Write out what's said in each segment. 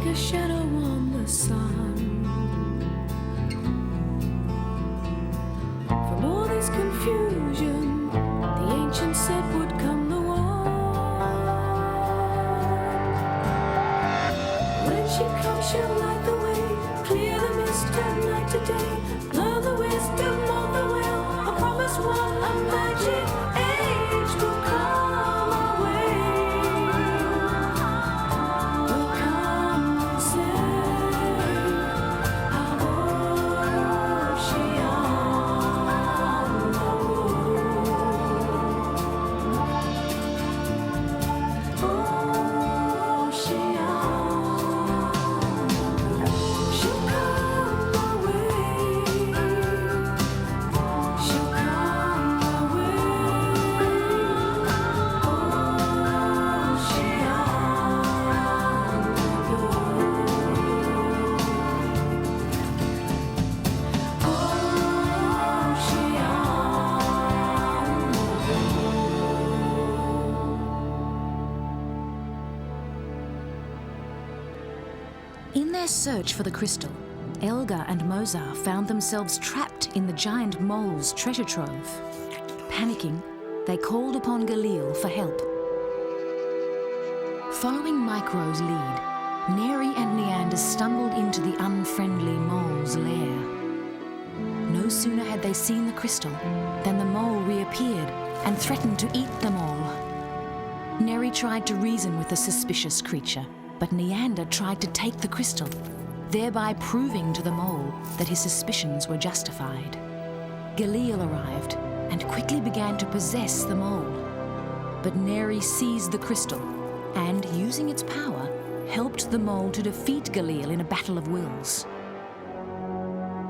a shadow on the sun. From all this confusion, the ancients said would come the one. When she comes, she'll light the way, clear the mist, turn night to day, learn the wisdom of the will, a promise one, a magic age will come our way. Will come and save our ocean. She'll come our way. She'll come our In their search for the crystal, Elgar and Mozar found themselves trapped in the giant mole's treasure trove. Panicking, they called upon Galil for help. Following Micro's lead, Neri and Neander stumbled into the unfriendly mole's lair. No sooner had they seen the crystal than the mole reappeared and threatened to eat them all. Neri tried to reason with the suspicious creature, but Neander tried to take the crystal, thereby proving to the mole that his suspicions were justified. Galil arrived and quickly began to possess the mole. But Neri seized the crystal and, using its power, helped the mole to defeat Galil in a battle of wills.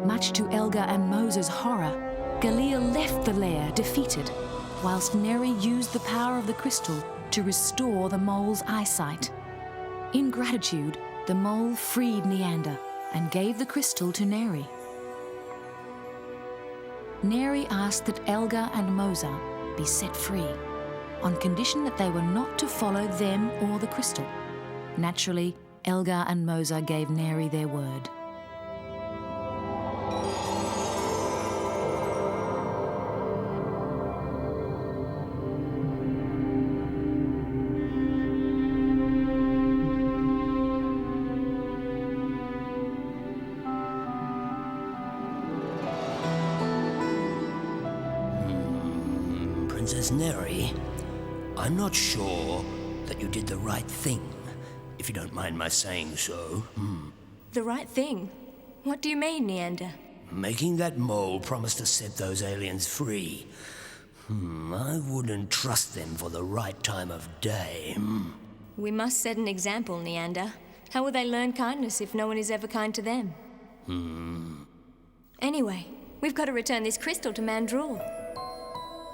Much to Elgar and Mozar's horror, Galil left the lair defeated, whilst Neri used the power of the crystal to restore the mole's eyesight. In gratitude, the mole freed Neander and gave the crystal to Neri. Neri asked that Elgar and Mozar be set free, on condition that they were not to follow them or the crystal. Naturally, Elgar and Mozar gave Neri their word. Princess Neri, I'm not sure that you did the right thing, if you don't mind my saying so. The right thing? What do you mean, Neander? Making that mole promise to set those aliens free. I wouldn't trust them for the right time of day. We must set an example, Neander. How will they learn kindness if no one is ever kind to them? Anyway, we've got to return this crystal to Mandrul.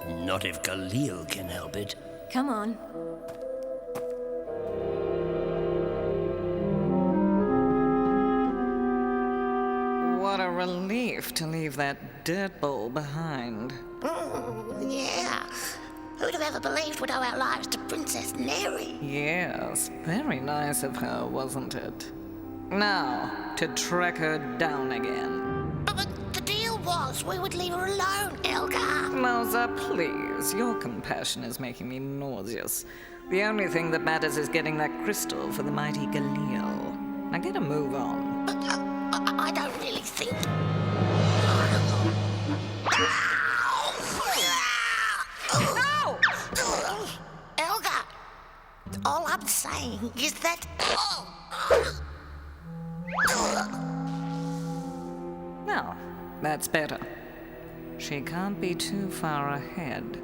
Not if Galil can help it. Come on. What a relief to leave that dirt bowl behind. Yeah. Who'd have ever believed we'd owe our lives to Princess Neri? Yes, very nice of her, wasn't it? Now, to track her down again. But the deal was we would leave her alone, Elgar. Mozart, please. Your compassion is making me nauseous. The only thing that matters is getting that crystal for the mighty Galil. Now get a move on. But I don't really think... No! Elgar, all I'm saying is that... Now, that's better. She can't be too far ahead.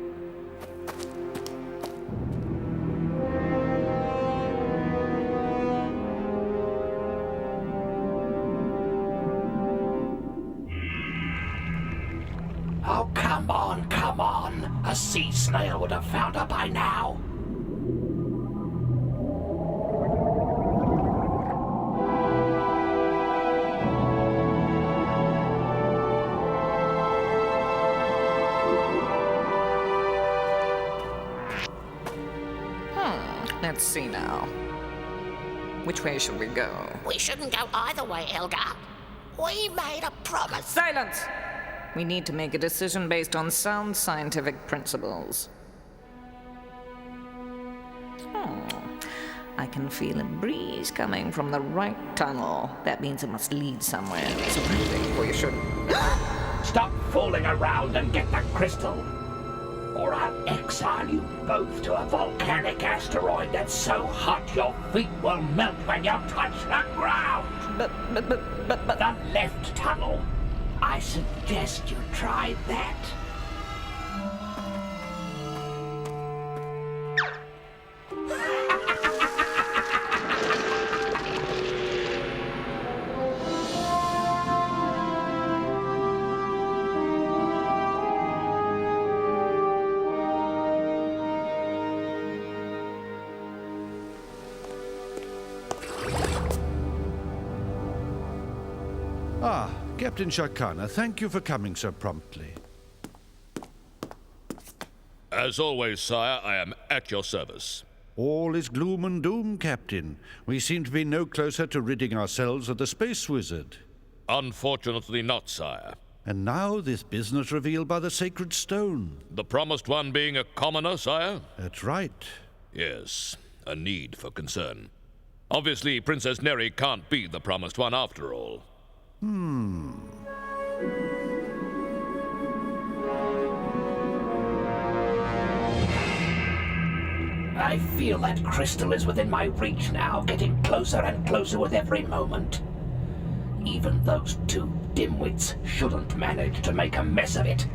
Oh, come on, come on. A sea snail would have found her by now. Let's see now. Which way should we go? We shouldn't go either way, Elgar. We made a promise. Silence! We need to make a decision based on sound scientific principles. I can feel a breeze coming from the right tunnel. That means it must lead somewhere. So I think we should... Stop fooling around and get the crystal. Or I'll exile you both to a volcanic asteroid that's so hot your feet will melt when you touch the ground. But... The left tunnel. I suggest you try that. Ah, Captain Shakana, thank you for coming so promptly. As always, sire, I am at your service. All is gloom and doom, Captain. We seem to be no closer to ridding ourselves of the space wizard. Unfortunately not, sire. And now this business revealed by the sacred stone. The promised one being a commoner, sire? That's right. Yes, a need for concern. Obviously, Princess Neri can't be the promised one after all. I feel that crystal is within my reach now, getting closer and closer with every moment. Even those two dimwits shouldn't manage to make a mess of it.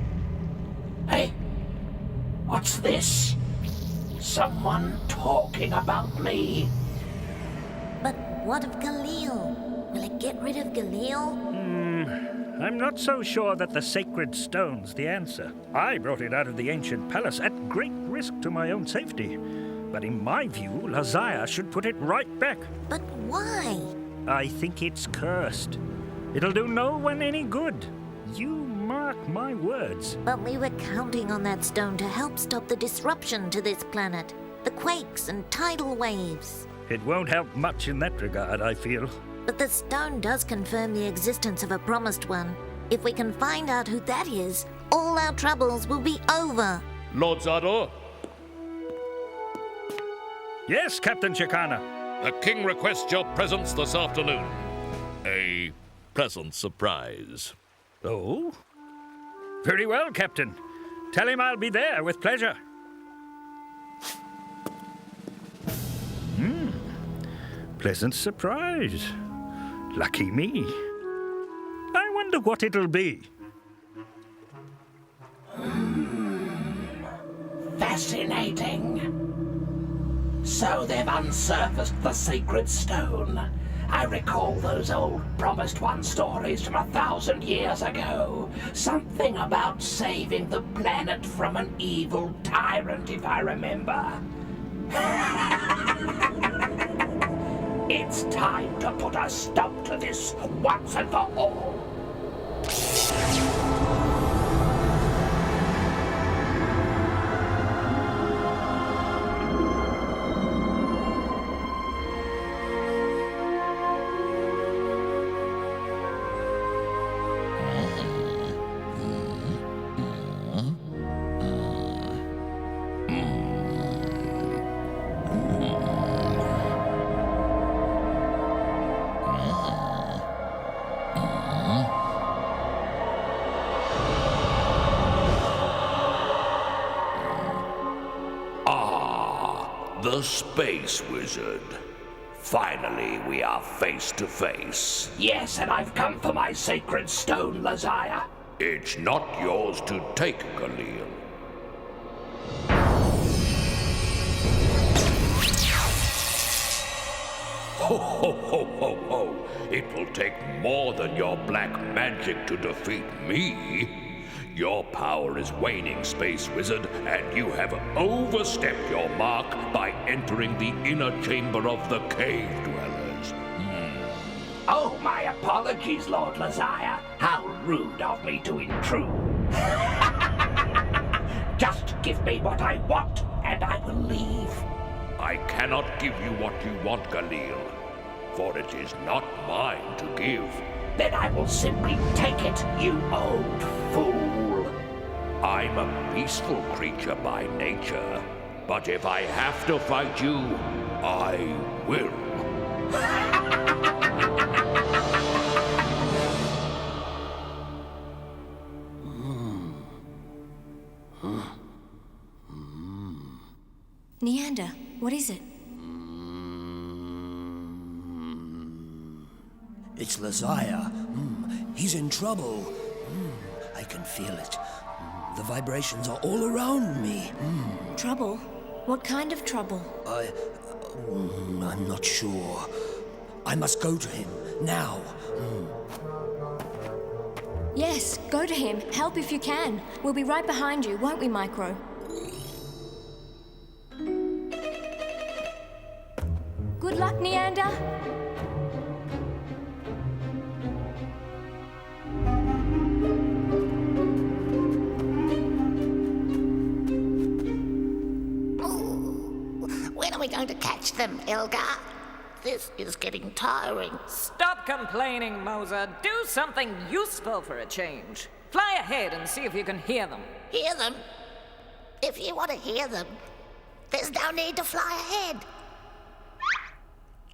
Hey, what's this? Someone talking about me. But what of Galil? Will it get rid of Galil? I'm not so sure that the sacred stone's the answer. I brought it out of the ancient palace at great risk to my own safety. But in my view, Lazaya should put it right back. But why? I think it's cursed. It'll do no one any good. You mark my words. But we were counting on that stone to help stop the disruption to this planet. The quakes and tidal waves. It won't help much in that regard, I feel. But the stone does confirm the existence of a promised one. If we can find out who that is, all our troubles will be over. Lord Zador, Yes, Captain Shakana. the king requests your presence this afternoon. A pleasant surprise. Oh? Very well, Captain. Tell him I'll be there with pleasure. Pleasant surprise. Lucky me. I wonder what it'll be. Fascinating. So they've unsurfaced the sacred stone. I recall those old Promised One stories from 1,000 years ago. Something about saving the planet from an evil tyrant, if I remember. It's time to put a stop to this once and for all. The Space Wizard. Finally, we are face to face. Yes, and I've come for my sacred stone, Lazaya. It's not yours to take, Galil. Ho, ho, ho, ho, ho. It will take more than your black magic to defeat me. Your power is waning, Space Wizard, and you have overstepped your mark by entering the inner chamber of the Cave Dwellers. Oh, my apologies, Lord Lazaya. How rude of me to intrude. Just give me what I want, and I will leave. I cannot give you what you want, Galil. for it is not mine to give. Then I will simply take it, you old fool. I'm a peaceful creature by nature, but if I have to fight you, I will. Neander, what is it? It's Lazaya. He's in trouble. I can feel it. The vibrations are all around me. Trouble? What kind of trouble? I'm not sure. I must go to him now. Yes, go to him. Help if you can. We'll be right behind you, won't we, Micro? Good luck, Neander. When are we going to catch them, Elgar? This is getting tiring. Stop complaining, Moser. Do something useful for a change. Fly ahead and see if you can hear them. Hear them? If you want to hear them, there's no need to fly ahead.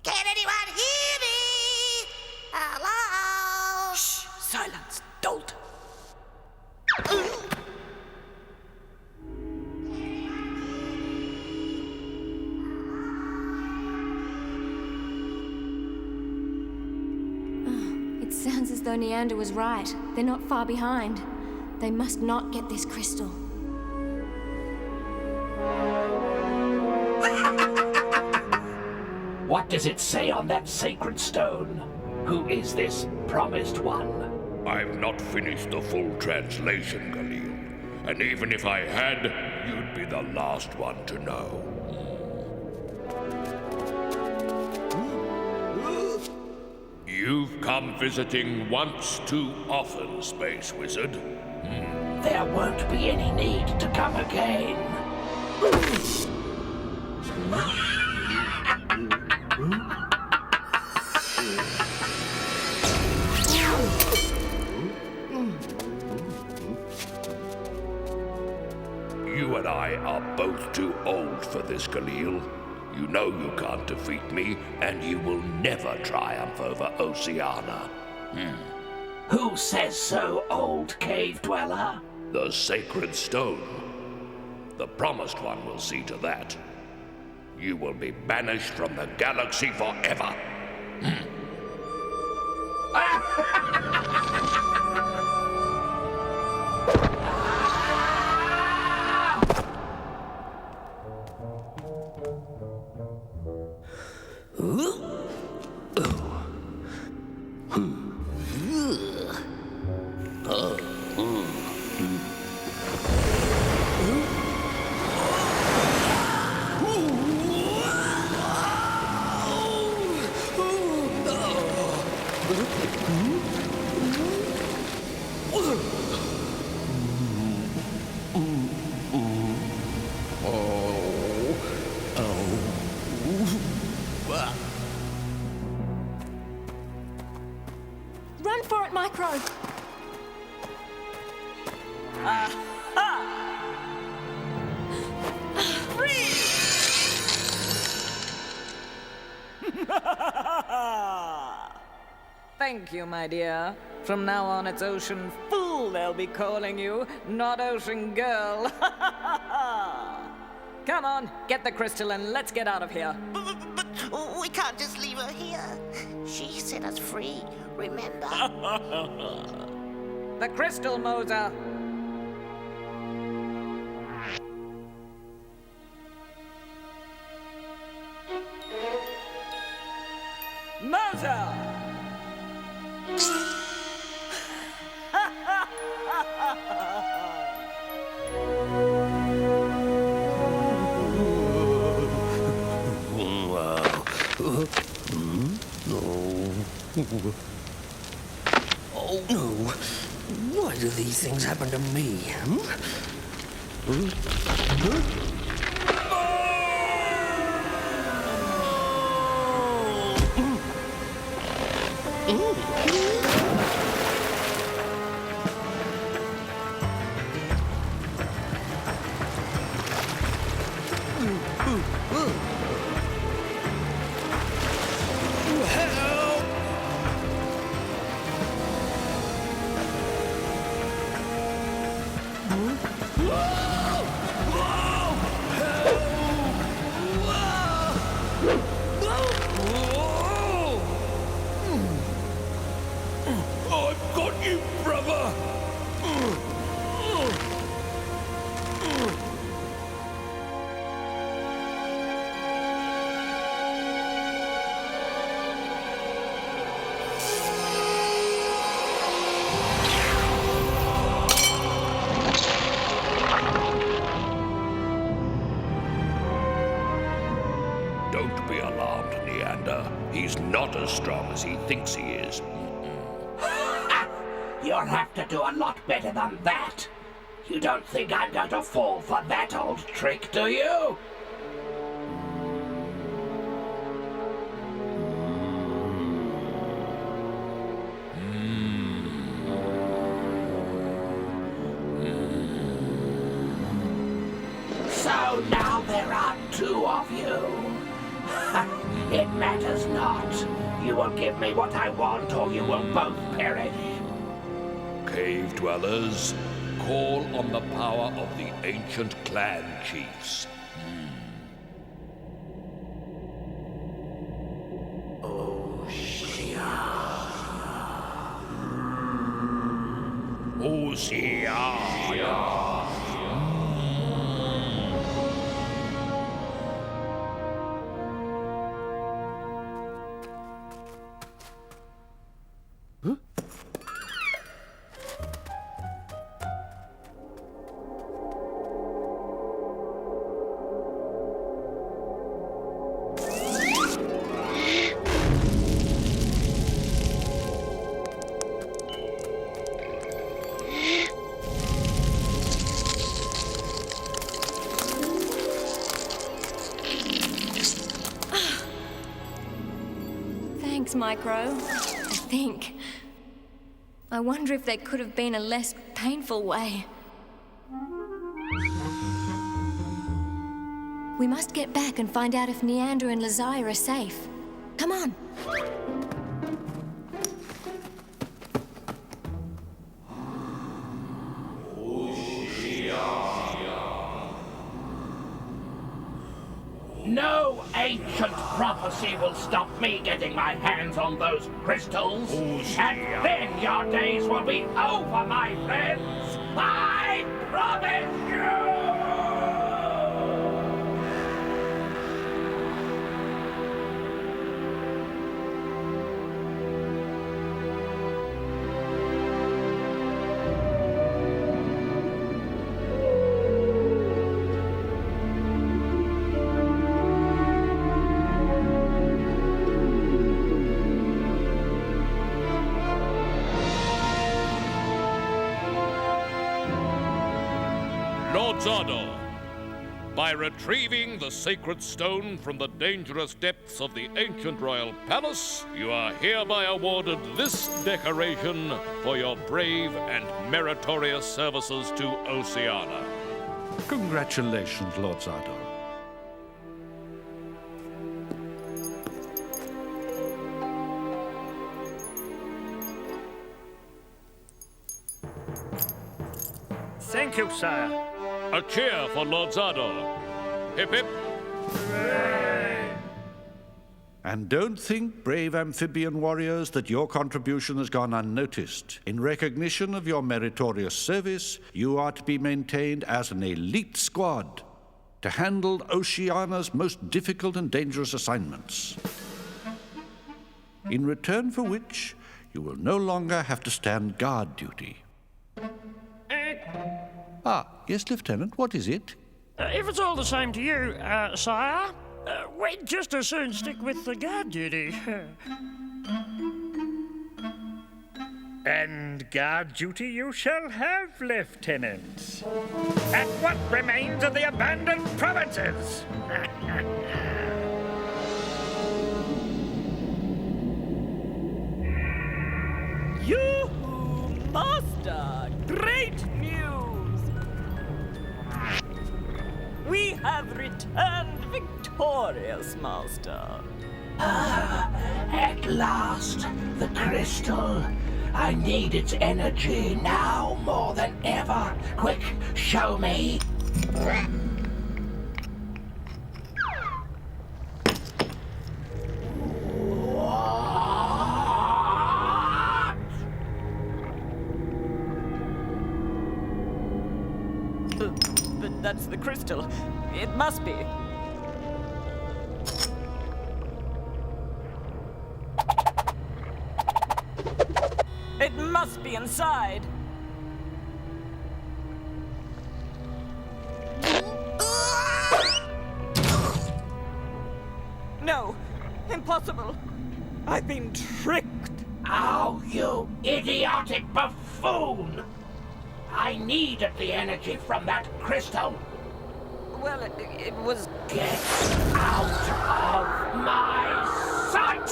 Can anyone hear me? Hello? Shh! Silence! Dolt! It sounds as though Neander was right. They're not far behind. They must not get this crystal. What does it say on that sacred stone? Who is this promised one? I've not finished the full translation, Galil. And even if I had, you'd be the last one to know. You've come visiting once too often, Space Wizard. There won't be any need to come again. You and I are both too old for this, Galil. You know you can't defeat me, and you will never triumph over Oceana. Who says so, old cave dweller? The Sacred Stone. The Promised One will see to that. You will be banished from the galaxy forever. Run for it, Micro! Thank you, my dear. From now on, it's Ocean Fool they'll be calling you, not Ocean Girl. Come on, get the crystal and let's get out of here. But we can't just leave her here. She set us free, remember? The crystal, Moser. Moser! Oh no! Why do these things happen to me? I've got you, brother! Don't be alarmed, Neander. He's not as strong as he thinks he is. You'll have to do a lot better than that. You don't think I'm going to fall for that old trick, do you? So now there are two of you. It matters not. You will give me what I want, or you will both perish. Cave dwellers, call on the power of the ancient clan chiefs. Oceania. Thanks, Micro. I think. I wonder if there could have been a less painful way. We must get back and find out if Neander and Lazia are safe. Come on. No ancient prophecy will stop me getting my hands on those crystals. And then your days will be over, my friends. I promise you! Lord Zardoz, by retrieving the sacred stone from the dangerous depths of the ancient royal palace, you are hereby awarded this decoration for your brave and meritorious services to Oceania. Congratulations, Lord Zardoz. Thank you, sire. A cheer for Lord Zardoz. Hip hip. And don't think, brave amphibian warriors, that your contribution has gone unnoticed. In recognition of your meritorious service, you are to be maintained as an elite squad to handle Oceania's most difficult and dangerous assignments. In return for which, you will no longer have to stand guard duty. Yes, Lieutenant, what is it? If it's all the same to you, sire, we'd just as soon stick with the guard duty. And guard duty you shall have, Lieutenant. At what remains of the abandoned provinces. Yoo-hoo, Master! Great news! We have returned victorious, Master. At last, the crystal. I need its energy now more than ever. Quick, show me. But that's the crystal. It must be. It must be inside. No, impossible. I've been tricked. Oh, you idiotic buffoon! I needed the energy from that crystal. Well, it was... Get out of my sight!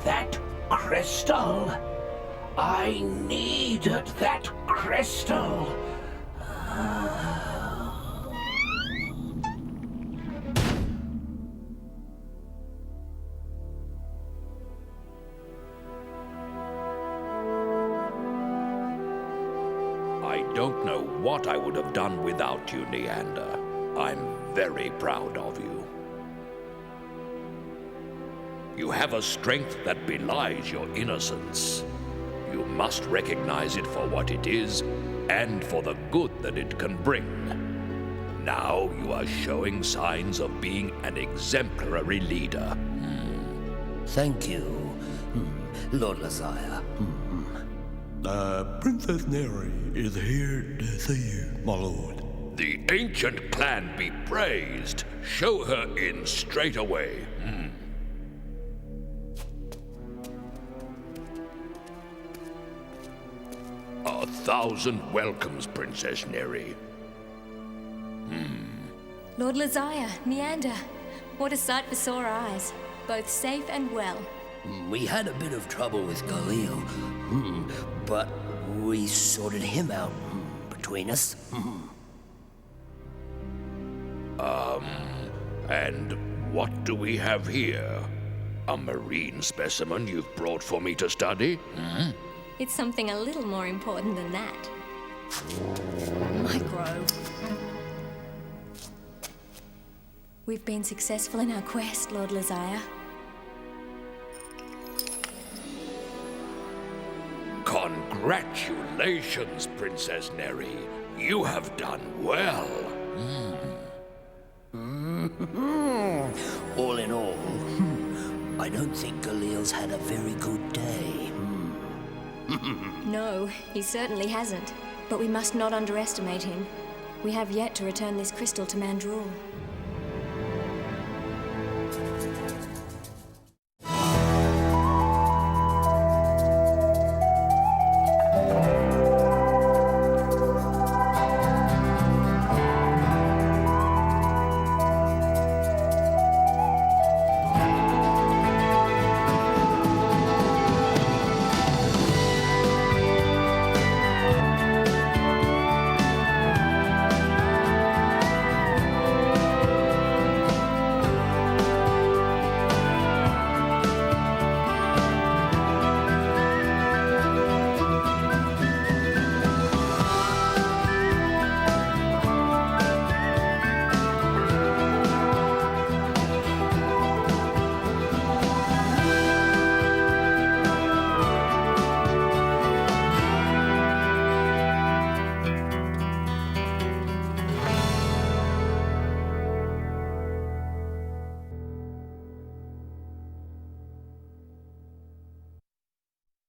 That crystal. I needed that crystal. I don't know what I would have done without you, Neander. I'm very proud of you. You have a strength that belies your innocence. You must recognize it for what it is and for the good that it can bring. Now you are showing signs of being an exemplary leader. Thank you, Lord Lazaya. Princess Neri is here to see you, my lord. The ancient clan be praised. Show her in straight away. 1,000 welcomes, Princess Neri. Lord Lazaya, Neander, what a sight for sore eyes. Both safe and well. We had a bit of trouble with Galil, but we sorted him out between us. And what do we have here? A marine specimen you've brought for me to study? It's something a little more important than that. Micro. We've been successful in our quest, Lord Lazaya. Congratulations, Princess Neri. You have done well. All in all, I don't think Galil's had a very good day. No, he certainly hasn't. But we must not underestimate him. We have yet to return this crystal to Mandrul.